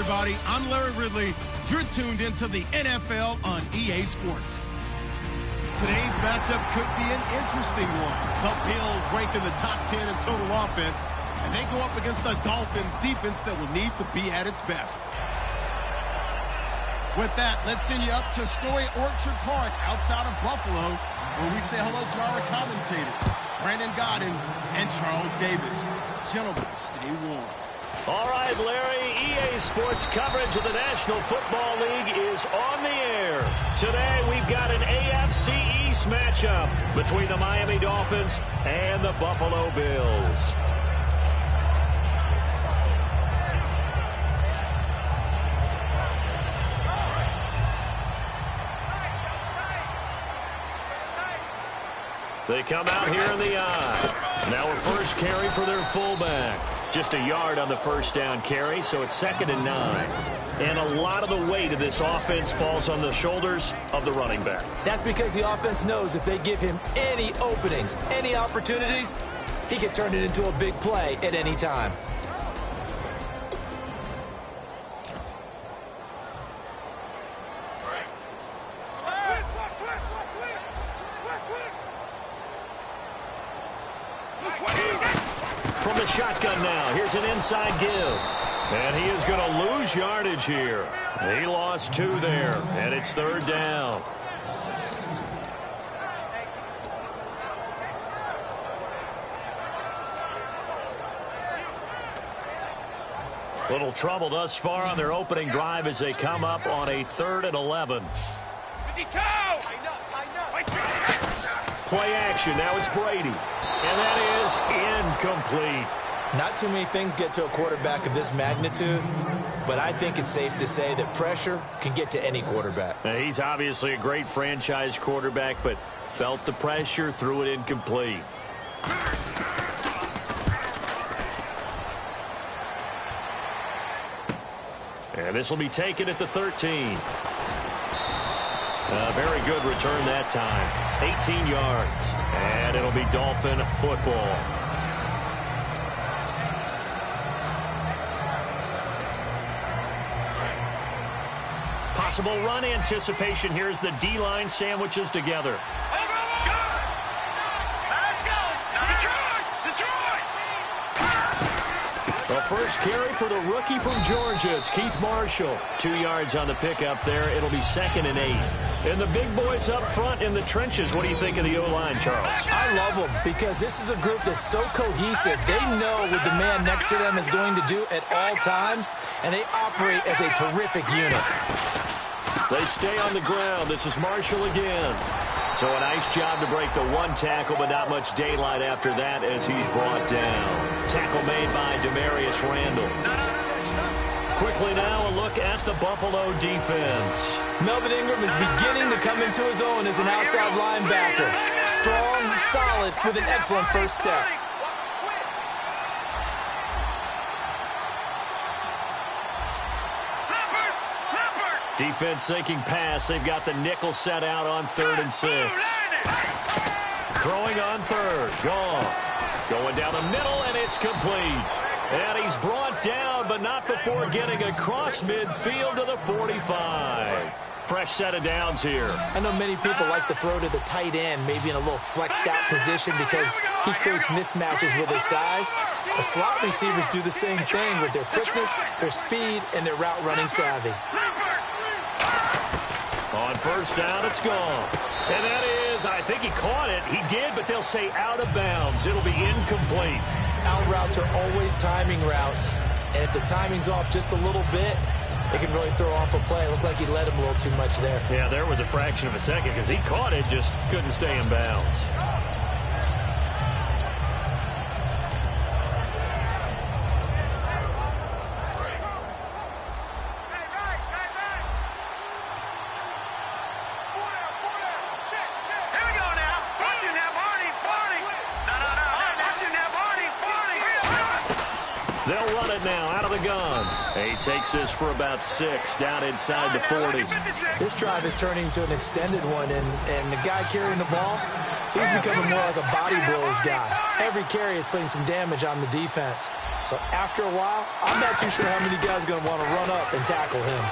everybody. I'm Larry Ridley. You're tuned into the NFL on EA Sports. Today's matchup could be an interesting one. The Bills rank in the top 10 in total offense, and they go up against the Dolphins defense that will need to be at its best. With that, let's send you up to Snowy Orchard Park outside of Buffalo, where we say hello to our commentators, Brandon Godden and Charles Davis. Gentlemen, stay warm. All right, Larry, EA Sports coverage of the National Football League is on the air. Today, we've got an AFC East matchup between the Miami Dolphins and the Buffalo Bills. They come out here in the eye. Now a first carry for their fullback. Just a yard on the first down carry, so it's 2nd and 9. And a lot of the weight of this offense falls on the shoulders of the running back. That's because the offense knows if they give him any openings, any opportunities, he can turn it into a big play at any time. From the shotgun now, here's an inside give. And he is going to lose yardage here. He lost 2 there, and it's 3rd down. Little trouble thus far on their opening drive as they come up on a 3rd and 11. Play action. Now it's Brady. And that is incomplete. Not too many things get to a quarterback of this magnitude, but I think it's safe to say that pressure can get to any quarterback. Now, he's obviously a great franchise quarterback, but felt the pressure, threw it incomplete. And this will be taken at the 13. A very good return that time. 18 yards. And it'll be Dolphin football. Possible run anticipation. Here's the D-line sandwiches together. The first carry for the rookie from Georgia. It's Keith Marshall. 2 yards on the pickup there. It'll be 2nd and 8. And the big boys up front in the trenches. What do you think of the O-line, Charles? I love them because this is a group that's so cohesive. They know what the man next to them is going to do at all times, and they operate as a terrific unit. They stay on the ground. This is Marshall again. So a nice job to break the 1 tackle, but not much daylight after that as he's brought down. Tackle made by Demarius Randall. Quickly now, a look at the Buffalo defense. Melvin Ingram is beginning to come into his own as an outside linebacker. Strong, solid, with an excellent first step. Defense sinking pass. They've got the nickel set out on 3rd and 6. Throwing on 3rd. Goff. Going down the middle, and it's complete. And he's brought down, but not before getting across midfield to the 45. Fresh set of downs here. I know many people like to throw to the tight end, maybe in a little flexed out position because he creates mismatches with his size. The slot receivers do the same thing with their quickness, their speed, and their route running savvy. On first down, it's gone. And that is, I think he caught it. He did, but they'll say out of bounds. It'll be incomplete. Out routes are always timing routes. And if the timing's off just a little bit, it can really throw off a play. It looked like he let him a little too much there. Yeah, there was a fraction of a second because he caught it, just couldn't stay in bounds. They'll run it now out of the gun. He takes this for about 6 down inside the 40. This drive is turning into an extended one, and the guy carrying the ball, He's becoming more like a body blows guy. Every carry is putting some damage on the defense. So after a while, I'm not too sure how many guys are going to want to run up and tackle him.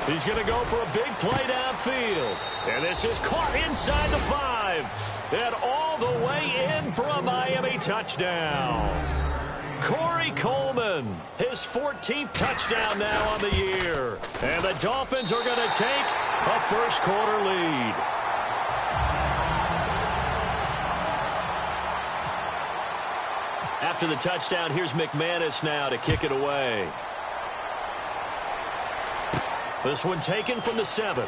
He's going to go for a big play downfield. And this is caught inside the 5. And all the way in for a Miami touchdown. Corey Coleman, his 14th touchdown now on the year. And the Dolphins are going to take a first-quarter lead. After the touchdown, here's McManus now to kick it away. This one taken from the 7.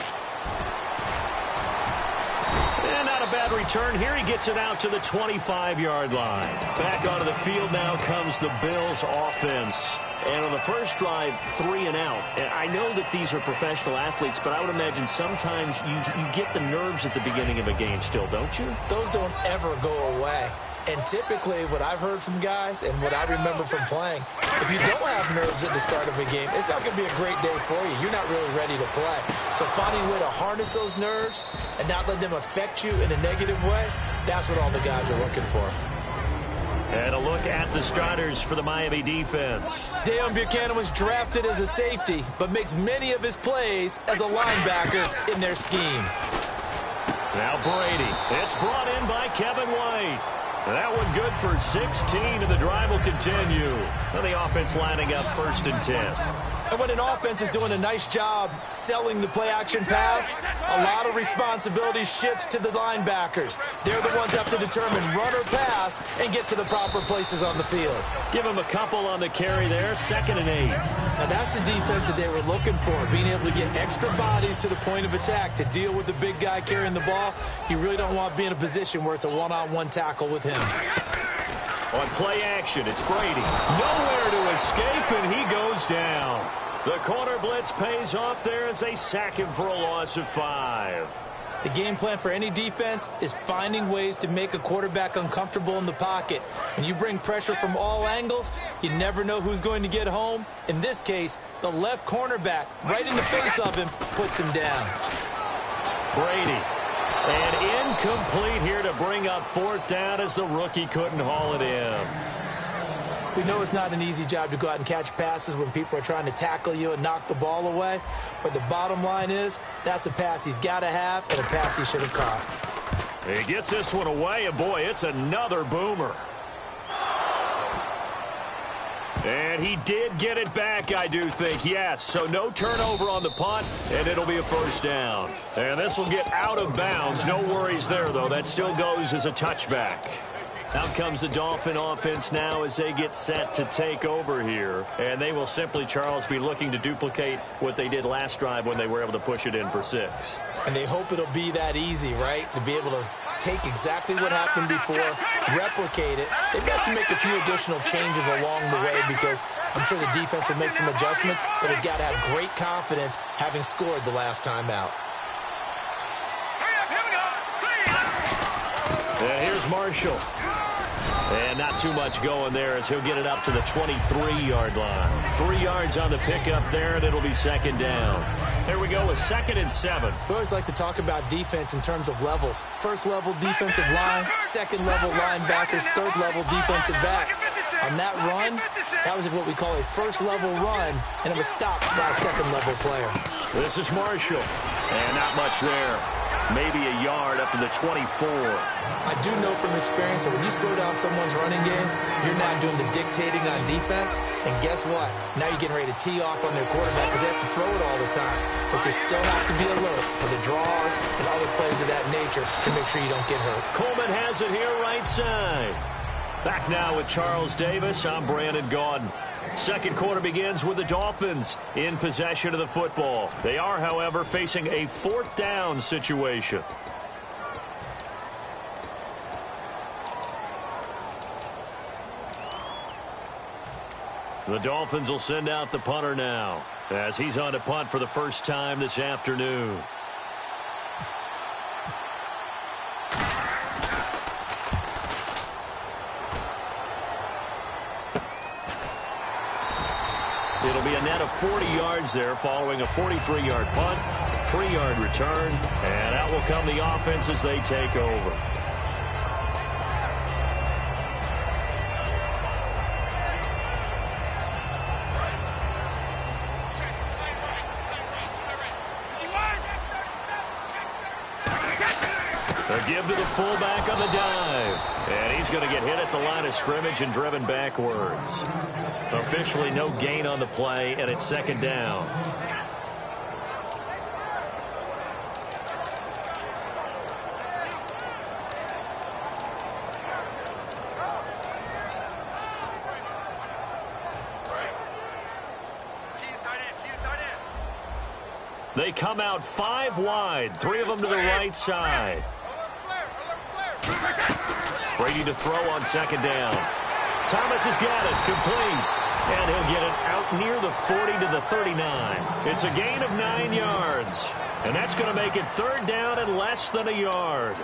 And not a bad return here. He gets it out to the 25-yard line. Back onto the field now comes the Bills offense. And on the first drive, 3 and out. And I know that these are professional athletes, but I would imagine sometimes you get the nerves at the beginning of a game still, don't you? Those don't ever go away. And typically, what I've heard from guys and what I remember from playing, if you don't have nerves at the start of a game, it's not going to be a great day for you. You're not really ready to play. So finding a way to harness those nerves and not let them affect you in a negative way, that's what all the guys are looking for. And a look at the starters for the Miami defense. Deon Buchanan was drafted as a safety, but makes many of his plays as a linebacker in their scheme. Now Brady. It's brought in by Kevin White. That one good for 16, and the drive will continue. And the offense lining up 1st and 10. And when an offense is doing a nice job selling the play-action pass, a lot of responsibility shifts to the linebackers. They're the ones that have to determine run or pass and get to the proper places on the field. Give him a couple on the carry there, 2nd and 8. Now that's the defense that they were looking for, being able to get extra bodies to the point of attack to deal with the big guy carrying the ball. You really don't want to be in a position where it's a one-on-one tackle with him. On play action, it's Brady. Nowhere to escape, and he goes down. The corner blitz pays off there as they sack him for a loss of 5. The game plan for any defense is finding ways to make a quarterback uncomfortable in the pocket. When you bring pressure from all angles, you never know who's going to get home. In this case, the left cornerback, right in the face of him, puts him down. Brady. And incomplete here to bring up 4th down as the rookie couldn't haul it in. We know it's not an easy job to go out and catch passes when people are trying to tackle you and knock the ball away. But the bottom line is, that's a pass he's got to have and a pass he should have caught. He gets this one away, and boy, it's another boomer. And he did get it back, I do think, yes. So no turnover on the punt, and it'll be a 1st down. And this will get out of bounds. No worries there, though. That still goes as a touchback. Out comes the Dolphin offense now as they get set to take over here. And they will simply, Charles, be looking to duplicate what they did last drive when they were able to push it in for 6. And they hope it'll be that easy, right? To be able to take exactly what happened before, replicate it. They've got to make a few additional changes along the way because I'm sure the defense will make some adjustments, but they've got to have great confidence having scored the last time out. And here's Marshall. And not too much going there as he'll get it up to the 23-yard line. 3 yards on the pickup there, and it'll be 2nd down. Here we go with 2nd and 7. We always like to talk about defense in terms of levels. 1st level defensive line, 2nd level linebackers, 3rd level defensive backs. On that run, that was what we call a 1st level run, and it was stopped by a 2nd level player. This is Marshall. And not much there. Maybe a yard up to the 24. I do know from experience that when you slow down someone's running game, you're not doing the dictating on defense. And guess what? Now you're getting ready to tee off on their quarterback because they have to throw it all the time. But you still have to be alert for the draws and other plays of that nature to make sure you don't get hurt. Coleman has it here right side. Back now with Charles Davis. I'm Brandon Gaudin. 2nd quarter begins with the Dolphins in possession of the football. They are, however, facing a 4th down situation. The Dolphins will send out the punter now as he's on to punt for the first time this afternoon. It'll be a net of 40 yards there following a 43-yard punt, 3-yard return, and out will come the offense as they take over. A give to the fullback on the dive. And he's going to get hit at the line of scrimmage and driven backwards. Officially no gain on the play, and it's second down. They come out 5 wide, 3 of them to the right side. Brady to throw on second down. Thomas has got it, complete. And he'll get it out near the 40 to the 39. It's a gain of 9 yards. And that's going to make it third down and less than a yard.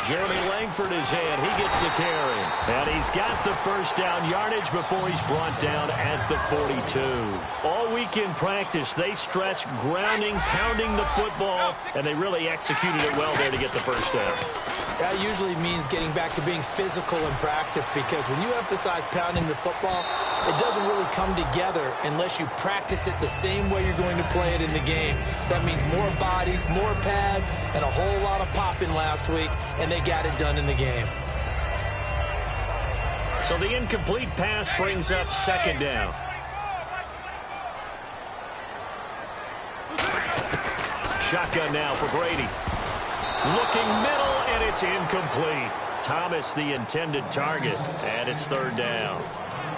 Jeremy Langford is in. He gets the carry. And he's got the first down yardage before he's brought down at the 42. All week in practice, they stress grounding, pounding the football, and they really executed it well there to get the first down. That usually means getting back to being physical in practice, because when you emphasize pounding the football, it doesn't really come together unless you practice it the same way you're going to play it in the game. So that means more bodies, more pads, and a whole lot of popping last week, and they got it done in the game. So the incomplete pass brings up second down. Shotgun now for Brady. Looking middle, and it's incomplete. Thomas the intended target, and it's third down.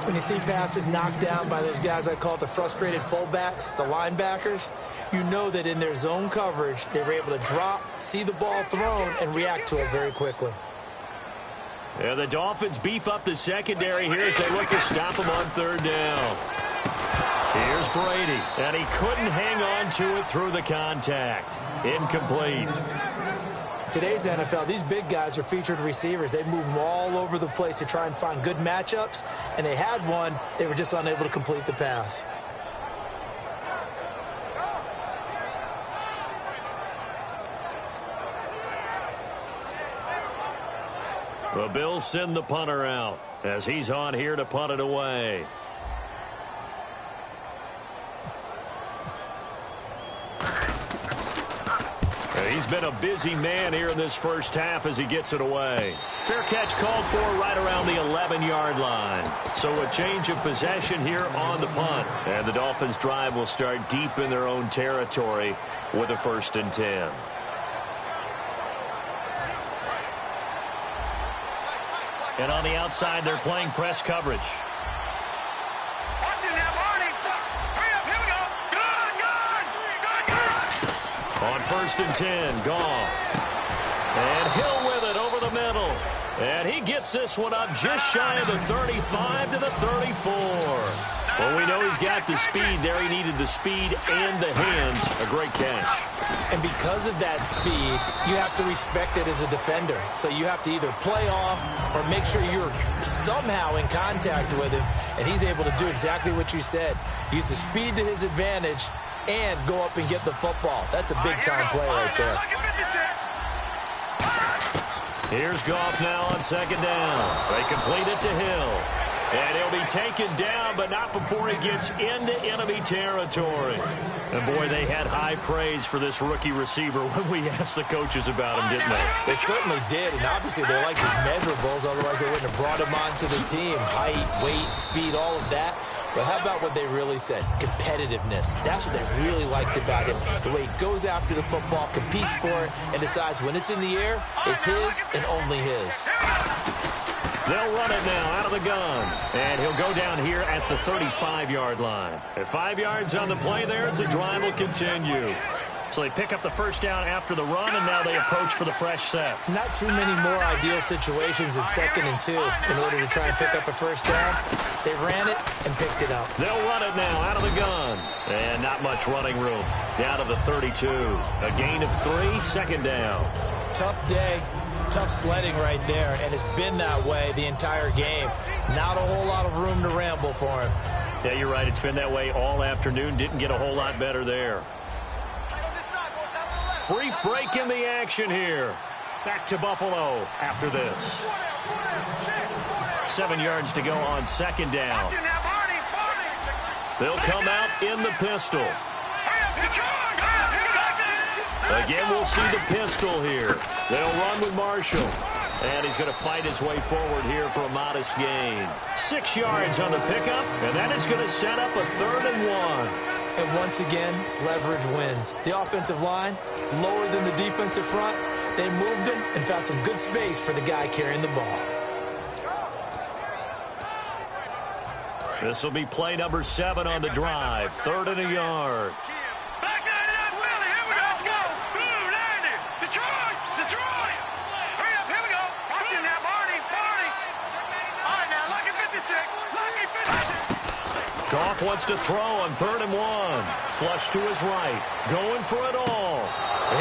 When you see passes knocked down by those guys I call the frustrated fullbacks, the linebackers, you know that in their zone coverage, they were able to drop, see the ball thrown, and react to it very quickly. Yeah, the Dolphins beef up the secondary here as they look to stop them on third down. Here's Brady, and he couldn't hang on to it through the contact. Incomplete. Today's NFL, these big guys are featured receivers. They move them all over the place to try and find good matchups, and they had one. They were just unable to complete the pass. The Bills send the punter out as he's on here to punt it away. He's been a busy man here in this first half as he gets it away. Fair catch called for right around the 11-yard line. So a change of possession here on the punt. And the Dolphins' drive will start deep in their own territory with a 1st and 10. And on the outside, they're playing press coverage. On 1st and 10, Goff. And Hill with it over the middle. And he gets this one up just shy of the 35 to the 34. Well, we know he's got the speed there. He needed the speed and the hands. A great catch. And because of that speed, you have to respect it as a defender. So you have to either play off or make sure you're somehow in contact with him. And he's able to do exactly what you said. Use the speed to his advantage and go up and get the football. That's a big-time play right there. Here's Goff now on second down. They complete it to Hill. And he'll be taken down, but not before he gets into enemy territory. And, boy, they had high praise for this rookie receiver when we asked the coaches about him, didn't they? They certainly did, and obviously they liked his measurables. Otherwise, they wouldn't have brought him onto the team. Height, weight, speed, all of that. But how about what they really said? Competitiveness. That's what they really liked about him. The way he goes after the football, competes for it, and decides when it's in the air, it's his and only his. They'll run it now out of the gun. And he'll go down here at the 35-yard line. At 5 yards on the play there, the drive will continue. So they pick up the first down after the run, and now they approach for the fresh set. Not too many more ideal situations in 2nd and 2 in order to try and pick up a first down. They ran it and picked it up. They'll run it now out of the gun. And not much running room. Down to the 32. A gain of 3, 2nd down. Tough day, tough sledding right there, and it's been that way the entire game. Not a whole lot of room to ramble for him. Yeah, you're right. It's been that way all afternoon. Didn't get a whole lot better there. Brief break in the action here. Back to Buffalo after this. 7 yards to go on 2nd down. They'll come out in the pistol. Again, we'll see the pistol here. They'll run with Marshall. And he's going to fight his way forward here for a modest gain. 6 yards on the pickup, and that is going to set up a 3rd and 1. And once again, leverage wins. The offensive line, lower than the defensive front. They moved them and found some good space for the guy carrying the ball. This will be play number 7 on the drive. 3rd and a yard. Goff wants to throw on 3rd and 1. Flush to his right. Going for it all.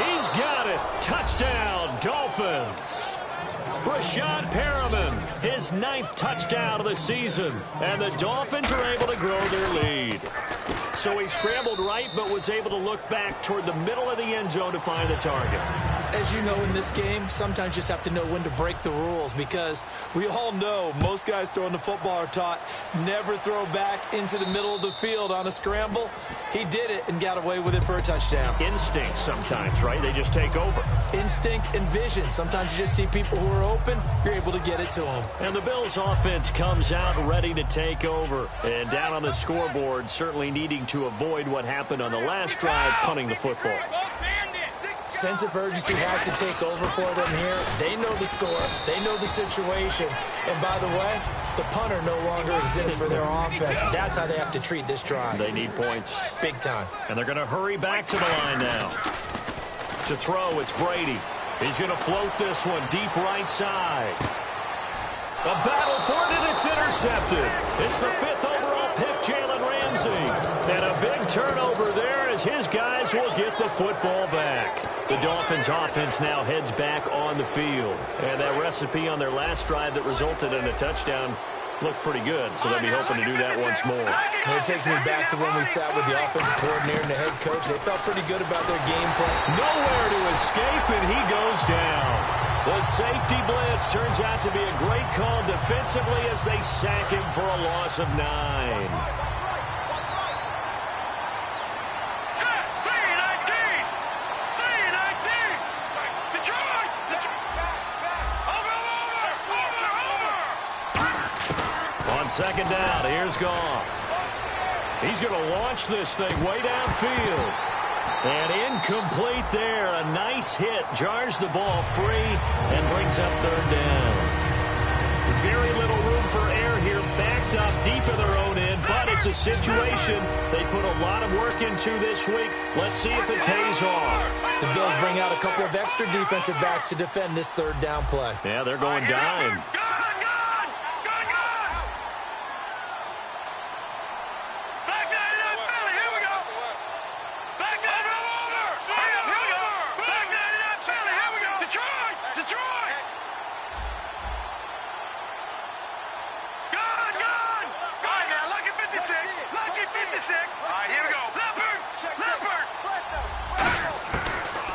He's got it. Touchdown, Dolphins. Brashad Perriman, his 9th touchdown of the season. And the Dolphins are able to grow their lead. So he scrambled right, but was able to look back toward the middle of the end zone to find the target. As you know, in this game, sometimes you just have to know when to break the rules, because we all know most guys throwing the football are taught never throw back into the middle of the field on a scramble. He did it and got away with it for a touchdown. Instinct sometimes, right? They just take over. Instinct and vision. Sometimes you just see people who are open, you're able to get it to them. And the Bills offense comes out ready to take over. And down on the scoreboard, certainly needing to avoid what happened on the last drive, punting the football. Sense of urgency has to take over for them here. They know the score. They know the situation. And by the way, the punter no longer exists for their offense. That's how they have to treat this drive. They need points. Big time. And they're going to hurry back to the line now. To throw, it's Brady. He's going to float this one deep right side. A battle for it, and it's intercepted. It's the 5th overall pick, Jalen Ramsey. And a big turnover there as his guys will get the football back. The Dolphins offense now heads back on the field. And that recipe on their last drive that resulted in a touchdown looked pretty good, so they'll be hoping to do that once more. And it takes me back to when we sat with the offensive coordinator and the head coach. They felt pretty good about their game plan. Nowhere to escape, and he goes down. The safety blitz turns out to be a great call defensively as they sack him for a loss of 9. On 2nd down, here's Goff. He's going to launch this thing way downfield. And incomplete there. A nice hit. Jars the ball free and brings up 3rd down. Very little room for error here. Backed up deep in their own end. But it's a situation they put a lot of work into this week. Let's see if it pays off. The Bills bring out a couple of extra defensive backs to defend this 3rd down play. Yeah, they're going dime.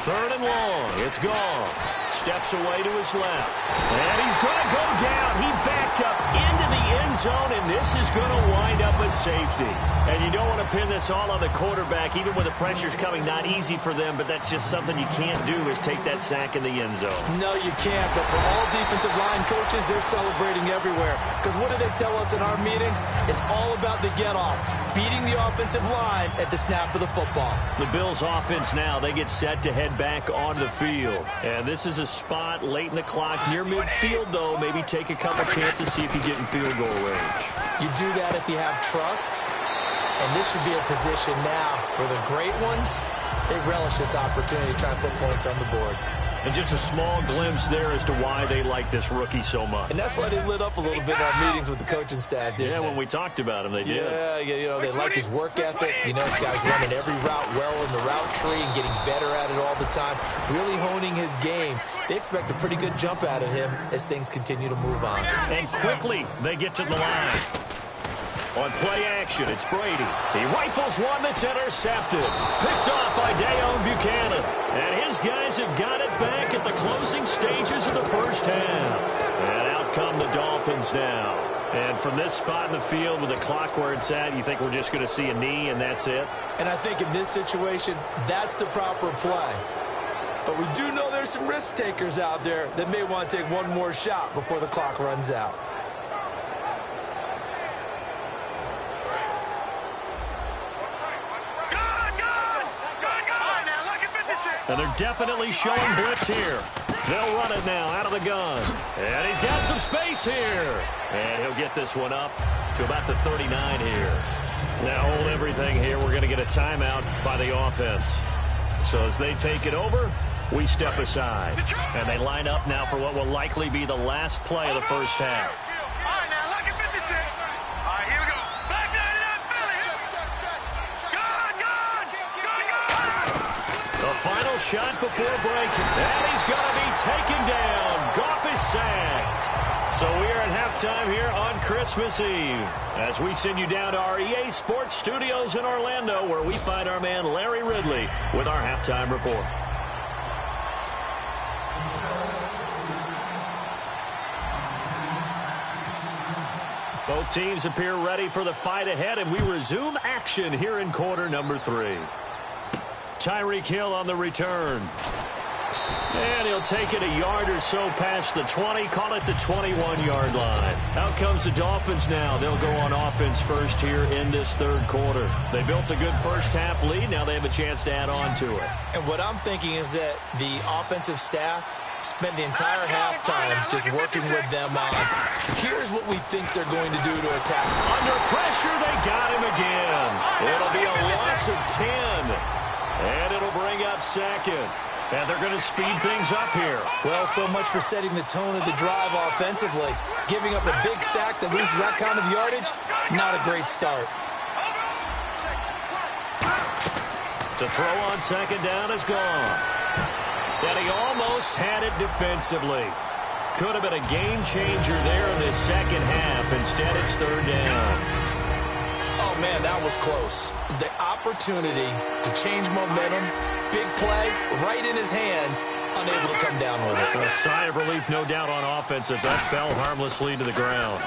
Third and long. It's Goff. Steps away to his left. And he's going to go down. He backed up into the end zone, and this is going to wind up a safety. And you don't want to pin this all on the quarterback, even when the pressure's coming. Not easy for them, but that's just something you can't do, is take that sack in the end zone. No, you can't. But for all defensive line coaches, they're celebrating everywhere. Because what do they tell us in our meetings? It's all about the get-off. Beating the offensive line at the snap of the football. The Bills offense now, they get set to head back on the field. And this is a spot late in the clock near midfield, though. Maybe take a couple chances, see if you get in field goal range. You do that if you have trust. And this should be a position now where the great ones They relish this opportunity to try and put points on the board. And just a small glimpse there as to why they like this rookie so much. And that's why they lit up a little bit in our meetings with the coaching staff. Yeah, when we talked about him, they did. Yeah, you know, they like his work ethic. You know, this guy's running every route well in the route tree and getting better at it all the time, really honing his game. They expect a pretty good jump out of him as things continue to move on. And quickly, they get to the line. On play action, it's Brady. He rifles one that's intercepted. Picked off by Dayon Buchanan. And his guys have got it back at the closing stages of the first half. And out come the Dolphins now. And from this spot in the field with the clock where it's at, you think we're just going to see a knee and that's it? And I think in this situation, that's the proper play. But we do know there's some risk takers out there that may want to take one more shot before the clock runs out. And they're definitely showing blitz here. They'll run it now out of the gun. And he's got some space here. And he'll get this one up to about the 39 here. Now hold everything here. We're going to get a timeout by the offense. So as they take it over, we step aside. And they line up now for what will likely be the last play of the first half. Final shot before breaking. And he's going to be taken down. Goff is sacked. So we are at halftime here on Christmas Eve as we send you down to our EA Sports Studios in Orlando where we find our man Larry Ridley with our halftime report. Both teams appear ready for the fight ahead, and we resume action here in quarter number 3. Tyreek Hill on the return. And he'll take it a yard or so past the 20, call it the 21-yard line. Out comes the Dolphins now. They'll go on offense first here in this third quarter. They built a good first-half lead. Now they have a chance to add on to it. And what I'm thinking is that the offensive staff spent the entire halftime just working with them on, here's what we think they're going to do to attack. Under pressure, they got him again. It'll be a loss of 10. And it'll bring up second. And they're going to speed things up here. Well, so much for setting the tone of the drive offensively. Giving up a big sack that loses that kind of yardage, not a great start. To throw on second down is gone. And he almost had it defensively. Could have been a game changer there in this second half. Instead, it's third down. Oh, man, that was close. The opportunity to change momentum, big play, right in his hands, unable to come down with it. A sigh of relief, no doubt, on offense that fell harmlessly to the ground.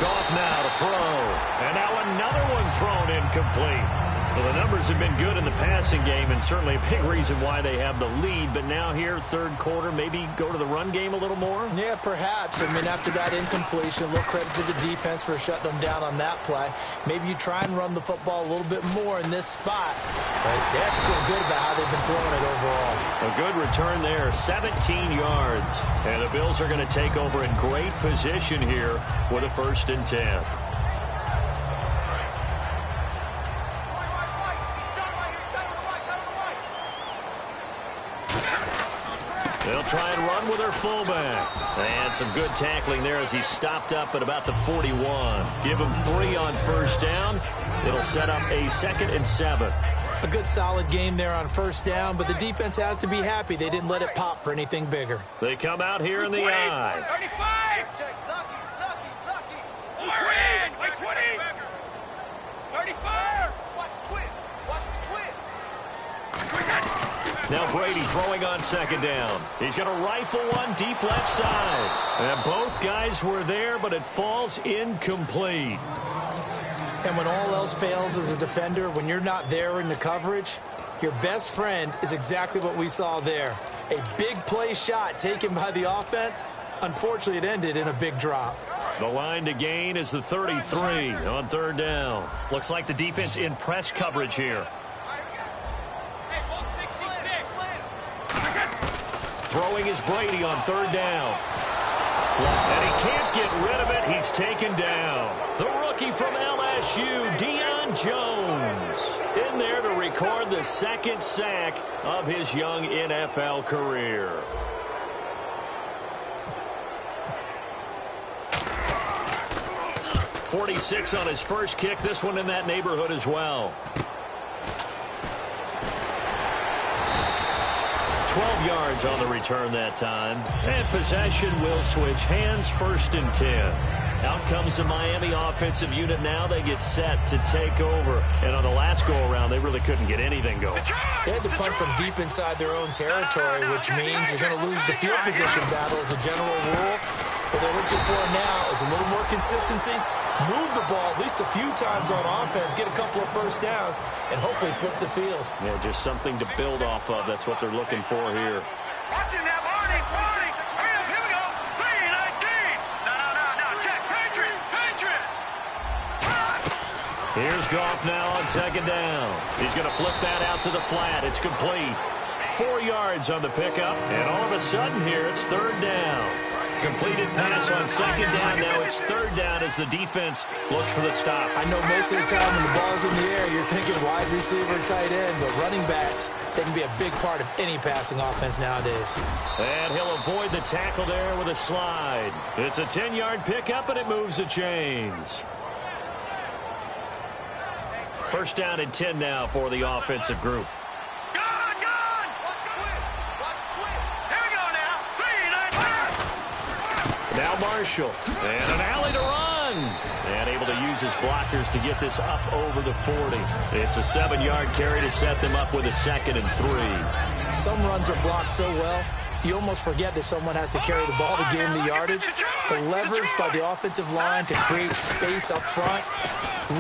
Goff now to throw. And now another one thrown incomplete. Well, the numbers have been good in the passing game, and certainly a big reason why they have the lead. But now here, third quarter, maybe go to the run game a little more? Yeah, perhaps. I mean, after that incompletion, a little credit to the defense for shutting them down on that play. Maybe you try and run the football a little bit more in this spot. But they actually feel good about how they've been throwing it overall. A good return there, 17 yards. And the Bills are going to take over in great position here with a 1st and 10. They'll try and run with their fullback. And some good tackling there as he stopped up at about the 41. Give him 3 on first down. It'll set up a 2nd and 7. A good solid game there on first down, but the defense has to be happy they didn't let it pop for anything bigger. They come out here in the eye. 35! 35! Watch the twist. Watch the twist. Now Brady throwing on second down. He's going to rifle one deep left side. And both guys were there, but it falls incomplete. And when all else fails as a defender, when you're not there in the coverage, your best friend is exactly what we saw there. A big play shot taken by the offense. Unfortunately, it ended in a big drop. The line to gain is the 33 on third down. Looks like the defense in press coverage here. Throwing is Brady on third down. And he can't get rid of it. He's taken down. The rookie from LSU, Deion Jones, in there to record the second sack of his young NFL career. .46 on his first kick. This one in that neighborhood as well. 12 yards on the return that time. And possession will switch hands, 1st and 10. Out comes the Miami offensive unit now. They get set to take over. And on the last go-around, they really couldn't get anything going. They had to punt from deep inside their own territory, which means you're going to lose the field position battle as a general rule. What they're looking for now is a little more consistency. Move the ball at least a few times on offense, get a couple of first downs, and hopefully flip the field. Yeah, just something to build off of. That's what they're looking for here. Watching that, Marty. Hurry up, here we go. 3-19. No. Check. Patriot. Here's Goff now on 2nd down. He's going to flip that out to the flat. It's complete. 4 yards on the pickup, and all of a sudden here, it's 3rd down. Completed pass on 2nd down. Now it's 3rd down as the defense looks for the stop. I know most of the time when the ball's in the air, you're thinking wide receiver, tight end, but running backs, they can be a big part of any passing offense nowadays. And he'll avoid the tackle there with a slide. It's a 10-yard pickup, and it moves the chains. 1st down and 10 now for the offensive group. Now Marshall, and an alley to run. And able to use his blockers to get this up over the 40. It's a 7-yard carry to set them up with a 2nd and 3. Some runs are blocked so well, you almost forget that someone has to carry the ball to gain the yardage. The leverage by the offensive line to create space up front,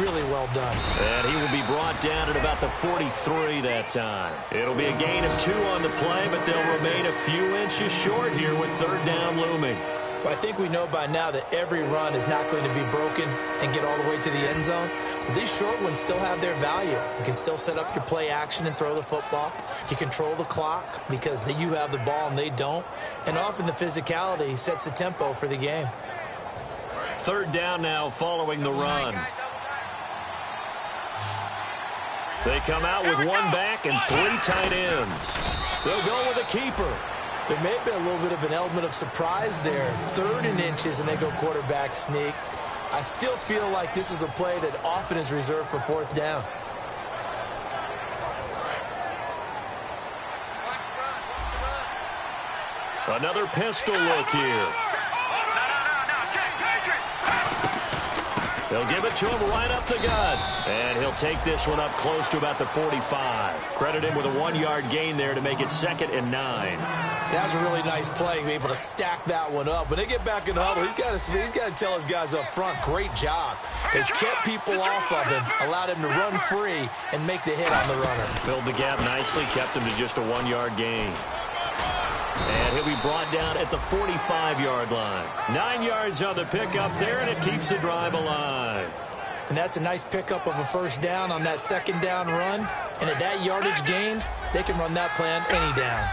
really well done. And he will be brought down at about the 43 that time. It'll be a gain of 2 on the play, but they'll remain a few inches short here with 3rd down looming. But I think we know by now that every run is not going to be broken and get all the way to the end zone. But these short ones still have their value. You can still set up your play action and throw the football. You control the clock because you have the ball and they don't. And often the physicality sets the tempo for the game. 3rd down now following the run. They come out with 1 back and 3 tight ends. They'll go with a keeper. There may have been a little bit of an element of surprise there. 3rd and inches, and they go quarterback sneak. I still feel like this is a play that often is reserved for 4th down. Another pistol look here. They'll give it to him right up the gut. And he'll take this one up close to about the 45. Credit him with a 1-yard gain there to make it 2nd and 9. That was a really nice play, able to stack that one up. When they get back in the huddle, he's got to tell his guys up front, great job. They kept people off of him, allowed him to run free, and make the hit on the runner. Filled the gap nicely, kept him to just a 1-yard gain. And he'll be brought down at the 45-yard line. 9 yards on the pickup there, and it keeps the drive alive. And that's a nice pickup of a 1st down on that 2nd down run. And at that yardage gained, they can run that play on any down.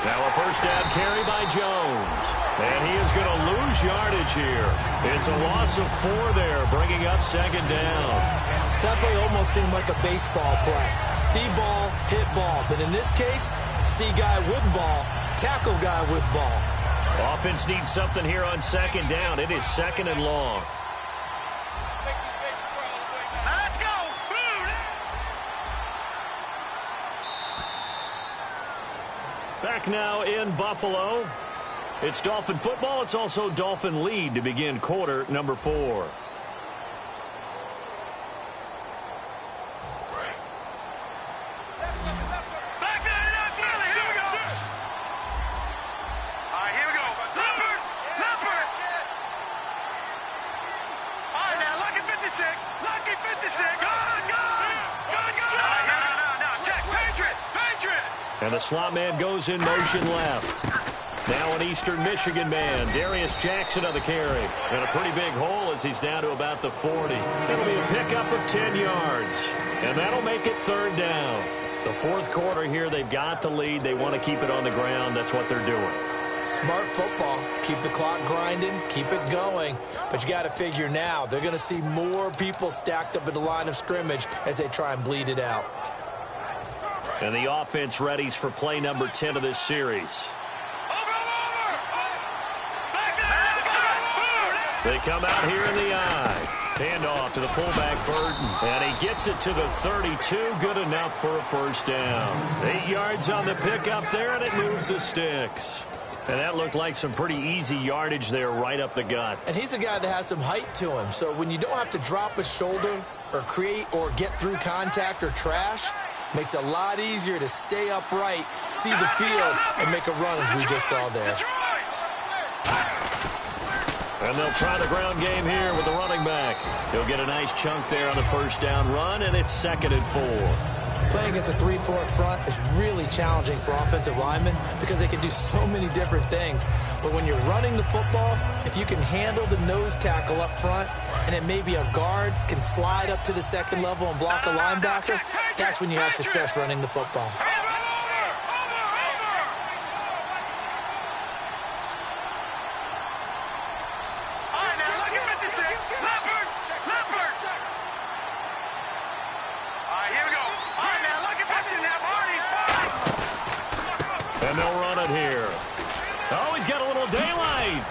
Now a 1st down carry by Jones. And he is going to lose yardage here. It's a loss of 4 there, bringing up 2nd down. That play almost seemed like a baseball play. See ball, hit ball. But in this case, see guy with ball, tackle guy with ball. Offense needs something here on 2nd down. It is 2nd and long. Let's go. Back now in Buffalo. It's Dolphin football. It's also Dolphin lead to begin quarter number 4. And the slot man goes in motion left. Now an Eastern Michigan man, Darius Jackson on the carry. And a pretty big hole as he's down to about the 40. That'll be a pickup of 10 yards. And that'll make it 3rd down. The 4th quarter here, they've got the lead. They want to keep it on the ground. That's what they're doing. Smart football. Keep the clock grinding, keep it going. But you got to figure now, they're going to see more people stacked up at the line of scrimmage as they try and bleed it out. And the offense readies for play number 10 of this series. They come out here in the eye. Handoff to the fullback, Burton. And he gets it to the 32. Good enough for a first down. 8 yards on the pickup there, and it moves the sticks. And that looked like some pretty easy yardage there right up the gut. And he's a guy that has some height to him. So when you don't have to drop a shoulder or create or get through contact or trash, makes it a lot easier to stay upright, see the field, and make a run as we just saw there. And they'll try the ground game here with the running back. He'll get a nice chunk there on the first down run, and it's 2nd and 4. Playing against a 3-4 front is really challenging for offensive linemen because they can do so many different things. But when you're running the football, if you can handle the nose tackle up front, and then maybe a guard can slide up to the second level and block a linebacker, that's when you have success running the football. And they'll run it here. Oh, he's got a little daylight.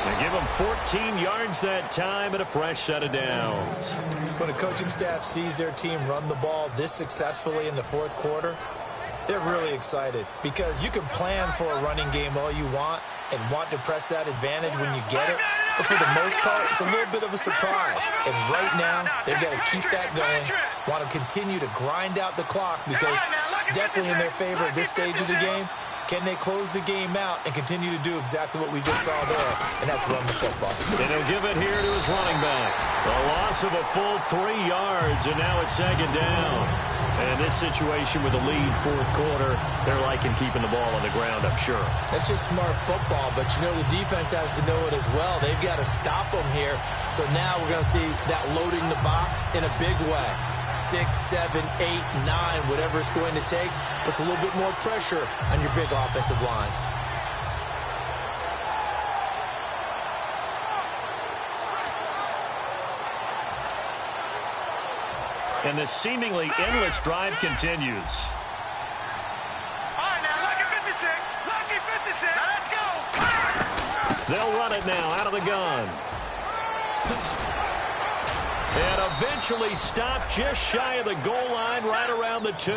They give him 14 yards that time and a fresh set of downs. When a coaching staff sees their team run the ball this successfully in the fourth quarter, they're really excited because you can plan for a running game all you want and want to press that advantage when you get it. But for the most part, it's a little bit of a surprise. And right now, they've got to keep that going, want to continue to grind out the clock because it's definitely in their favor at this stage of the game. Can they close the game out and continue to do exactly what we just saw there, and that's run the football? And he'll give it here to his running back. A loss of a full 3 yards, and now it's 2nd down. And this situation with the lead fourth quarter, they're liking keeping the ball on the ground, I'm sure. That's just smart football, but you know the defense has to know it as well. They've got to stop them here. So now we're going to see that loading the box in a big way. 6, 7, 8, 9, whatever it's going to take, puts a little bit more pressure on your big offensive line. And the seemingly endless drive continues. All right, now, lucky 56. Lucky 56. Now, let's go. They'll run it now out of the gun. And eventually stopped just shy of the goal line right around the 2.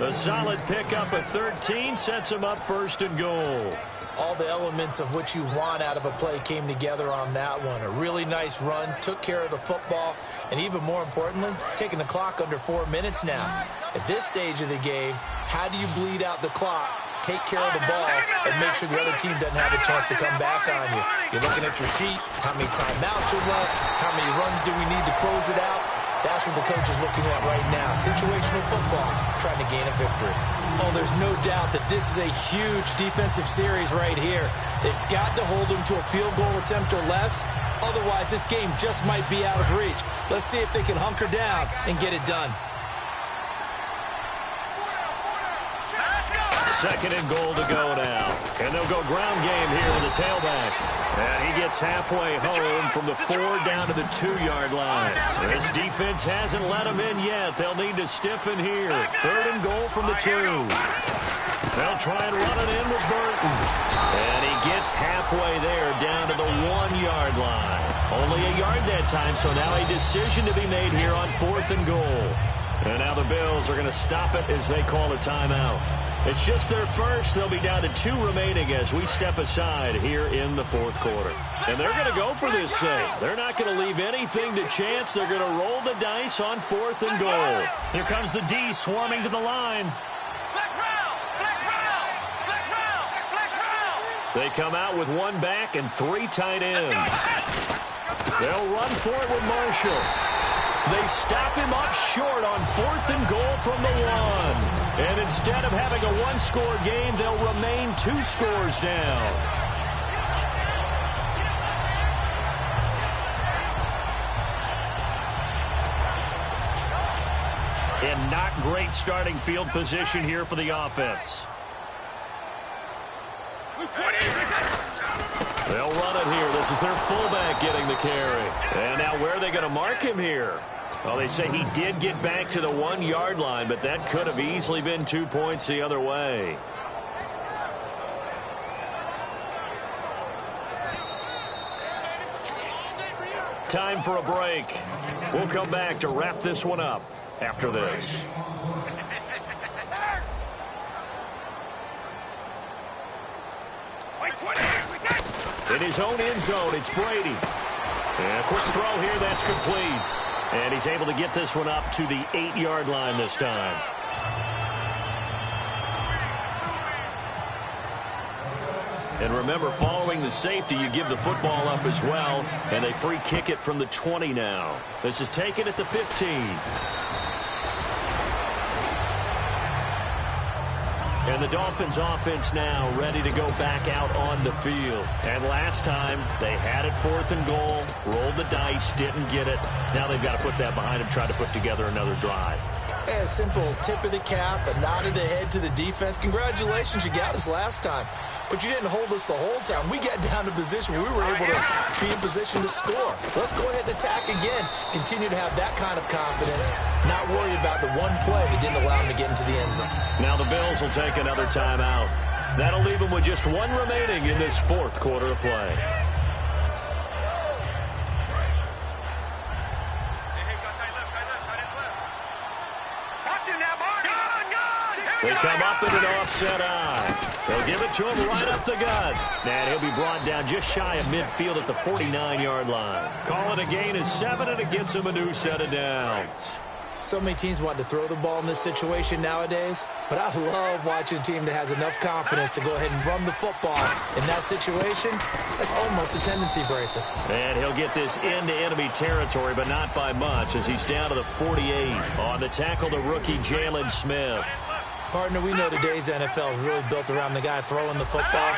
A solid pickup of 13 sets him up 1st and goal. All the elements of what you want out of a play came together on that one. A really nice run, took care of the football, and even more importantly, taking the clock under 4 minutes now. At this stage of the game, how do you bleed out the clock, take care of the ball, and make sure the other team doesn't have a chance to come back on you? You're looking at your sheet, how many timeouts are left, how many runs do we need to close it out? That's what the coach is looking at right now. Situational football, trying to gain a victory. Oh, there's no doubt that this is a huge defensive series right here. They've got to hold them to a field goal attempt or less. Otherwise, this game just might be out of reach. Let's see if they can hunker down and get it done. 2nd and goal to go now. And they'll go ground game here with the tailback. And he gets halfway home from the 4 down to the 2-yard line. This defense hasn't let him in yet. They'll need to stiffen here. 3rd and goal from the 2. They'll try and run it in with Burton. And he gets halfway there down to the 1-yard line. Only a yard that time, so now a decision to be made here on 4th and goal. And now the Bills are going to stop it as they call a timeout. It's just their first. They'll be down to 2 remaining as we step aside here in the fourth quarter. And they're going to go for this thing. They're not going to leave anything to chance. They're going to roll the dice on 4th and goal. Here comes the D swarming to the line. They come out with 1 back and 3 tight ends. They'll run for it with Marshall. They stop him up short on 4th and goal from the 1. And instead of having a 1-score game, they'll remain 2 scores down. And not great starting field position here for the offense. They'll run it here. This is their fullback getting the carry. And now where are they going to mark him here? Well, they say he did get back to the 1-yard line, but that could have easily been 2 points the other way. Time for a break. We'll come back to wrap this one up after this. In his own end zone, it's Brady. And a quick throw here, that's complete. And he's able to get this one up to the 8-yard line this time. And remember, following the safety, you give the football up as well, and they free kick it from the 20 now. This is taken at the 15. And the Dolphins offense now ready to go back out on the field. And last time, they had it 4th and goal, rolled the dice, didn't get it. Now they've got to put that behind them, try to put together another drive. A simple tip of the cap, a nod of the head to the defense. Congratulations, you got us last time. But you didn't hold us the whole time. We got down to position where we were able to be in position to score. Let's go ahead and attack again. Continue to have that kind of confidence. Not worry about the one play that didn't allow him to get into the end zone. Now the Bills will take another timeout. That'll leave them with just one remaining in this 4th quarter of play. They come up in an offset eye. They'll give it to him right up the gut. And he'll be brought down just shy of midfield at the 49-yard line. Call it a gain of 7, and it gets him a new set of downs. So many teams want to throw the ball in this situation nowadays, but I love watching a team that has enough confidence to go ahead and run the football. In that situation, that's almost a tendency breaker. And he'll get this into enemy territory, but not by much, as he's down to the 48. On the tackle, the rookie Jalen Smith. Partner, we know today's NFL is really built around the guy throwing the football.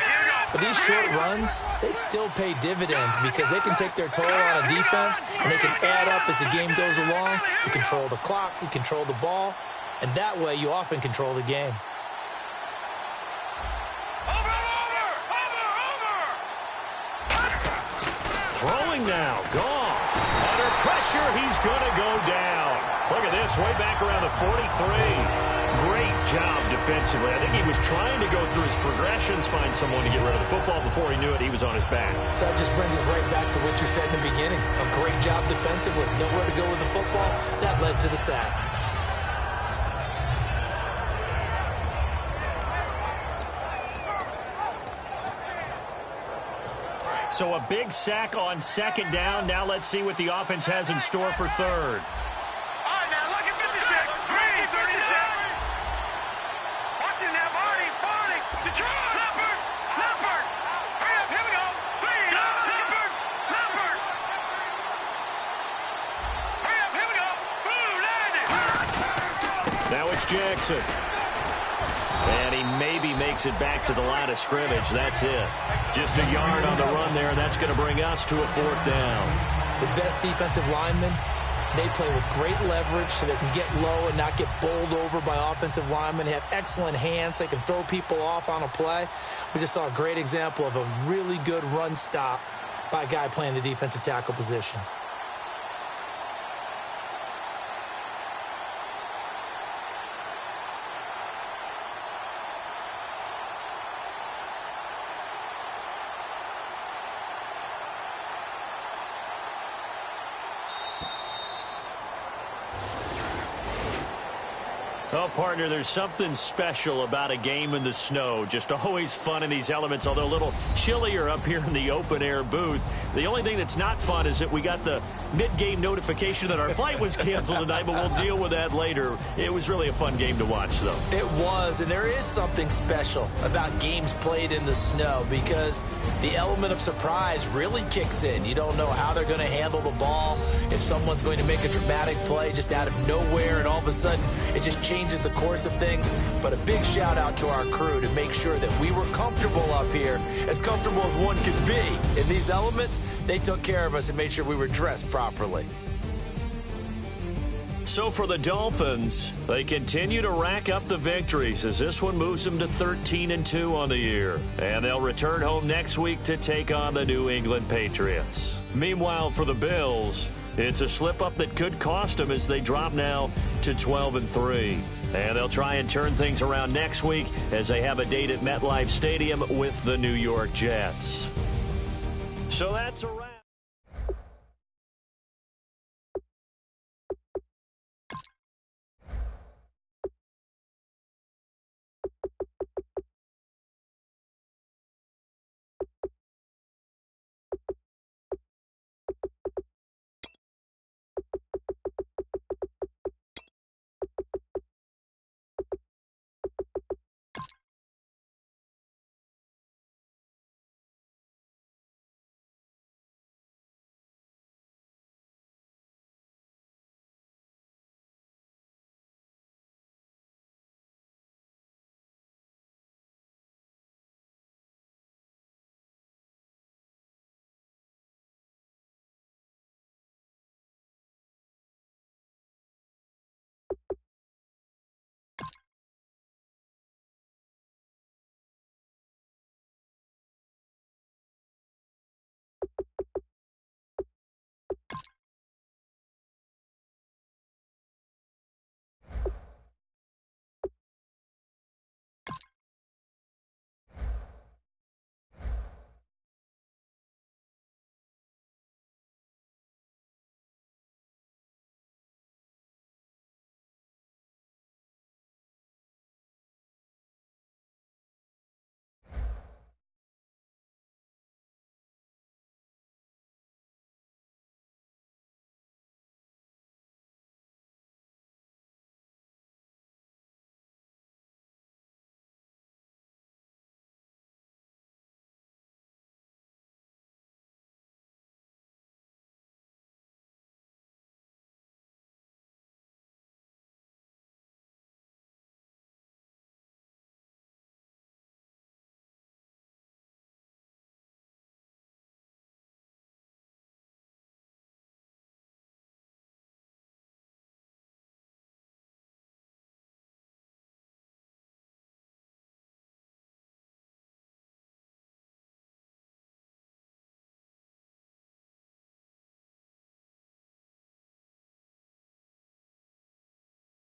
But these short runs, they still pay dividends because they can take their toll on a defense and they can add up as the game goes along. You control the clock, you control the ball, and that way you often control the game. Throwing now, Goff. Under pressure, he's going to go down. Look at this, way back around the 43. Great job defensively. I think he was trying to go through his progressions, find someone to get rid of the football. Before he knew it, he was on his back. So that just brings us right back to what you said in the beginning. A great job defensively. Nowhere to go with the football. That led to the sack. So a big sack on 2nd down. Now let's see what the offense has in store for 3rd. Jackson. And he maybe makes it back to the line of scrimmage. That's it. Just a yard on the run there. That's going to bring us to a 4th down. The best defensive linemen, they play with great leverage so they can get low and not get bowled over by offensive linemen. They have excellent hands. They can throw people off on a play. We just saw a great example of a really good run stop by a guy playing the defensive tackle position. Oh, partner, there's something special about a game in the snow. Just always fun in these elements, although a little chillier up here in the open-air booth. The only thing that's not fun is that we got the mid-game notification that our flight was canceled tonight, but we'll deal with that later. It was really a fun game to watch, though. It was, and there is something special about games played in the snow because the element of surprise really kicks in. You don't know how they're going to handle the ball, if someone's going to make a dramatic play just out of nowhere, and all of a sudden it just changes the course of things. But a big shout out to our crew to make sure that we were comfortable up here, as comfortable as one could be. In these elements, they took care of us and made sure we were dressed properly. So for the Dolphins, they continue to rack up the victories as this one moves them to 13-2 on the year. And they'll return home next week to take on the New England Patriots. Meanwhile, for the Bills, it's a slip-up that could cost them as they drop now to 12-3. And they'll try and turn things around next week as they have a date at MetLife Stadium with the New York Jets. So that's a wrap.